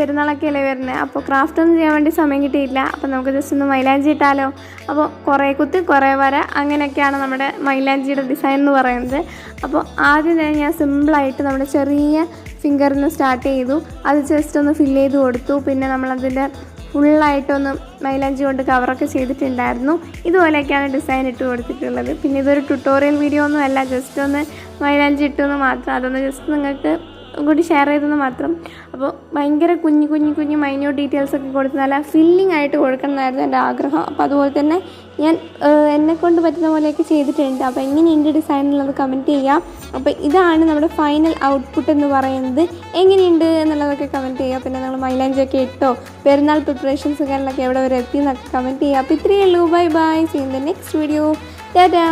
പെരുന്നാളൊക്കെ അല്ലേ വരുന്നത്. അപ്പോൾ ക്രാഫ്റ്റ് ഒന്നും ചെയ്യാൻ വേണ്ടി സമയം കിട്ടിയില്ല. അപ്പോൾ നമുക്ക് ജസ്റ്റ് ഒന്ന് മൈലാഞ്ചി ഇട്ടാലോ. അപ്പോൾ കുറേ കുത്തി കുറേ വര അങ്ങനെയൊക്കെയാണ് നമ്മുടെ മൈലാഞ്ചിയുടെ ഡിസൈൻ എന്ന് പറയുന്നത്. അപ്പോൾ ആദ്യം തന്നെ ഞാൻ സിമ്പിളായിട്ട് നമ്മുടെ ചെറിയ ഫിംഗറിൽ നിന്ന് സ്റ്റാർട്ട് ചെയ്തു. അത് ജസ്റ്റ് ഒന്ന് ഫില്ല് ചെയ്ത് കൊടുത്തു. പിന്നെ നമ്മളതിൻ്റെ ഫുള്ളായിട്ടൊന്ന് മൈലാഞ്ചി കൊണ്ട് കവറൊക്കെ ചെയ്തിട്ടുണ്ടായിരുന്നു. ഇതുപോലെയൊക്കെയാണ് ഡിസൈൻ ഇട്ട് കൊടുത്തിട്ടുള്ളത്. പിന്നെ ഇതൊരു ട്യൂട്ടോറിയൽ വീഡിയോ ഒന്നും അല്ല, ജസ്റ്റ് ഒന്ന് മൈലാഞ്ചി ഇട്ടെന്ന് മാത്രം. അതൊന്ന് ജസ്റ്റ് നിങ്ങൾക്ക് കൂടി ഷെയർ ചെയ്തെന്ന് മാത്രം. അപ്പോൾ ഭയങ്കര കുഞ്ഞു മൈന്യൂട്ട് ഡീറ്റെയിൽസൊക്കെ കൊടുത്ത് നല്ല ഫില്ലിംഗ് ആയിട്ട് കൊടുക്കണമെന്നായിരുന്നു എൻ്റെ ആഗ്രഹം. അപ്പോൾ അതുപോലെ തന്നെ ഞാൻ എന്നെക്കൊണ്ട് പറ്റുന്ന പോലെയൊക്കെ ചെയ്തിട്ടുണ്ട്. അപ്പോൾ എങ്ങനെയുണ്ട് ഡിസൈൻ എന്നുള്ളത് കമൻറ്റ് ചെയ്യാം. അപ്പോൾ ഇതാണ് നമ്മുടെ ഫൈനൽ ഔട്ട്പുട്ട് എന്ന് പറയുന്നത്. എങ്ങനെയുണ്ട് എന്നുള്ളതൊക്കെ കമൻറ്റ് ചെയ്യുക. പിന്നെ നിങ്ങൾ മൈലാഞ്ചിയൊക്കെ ഇട്ടോ, പെരുന്നാൾ പ്രിപ്പറേഷൻസ് കാര്യങ്ങളൊക്കെ എവിടെ വരെ എത്തി എന്നൊക്കെ കമൻറ്റ് ചെയ്യുക. അപ്പോൾ ഇത്രയേ ഉള്ളൂ. Bye. See in the next video. Tata.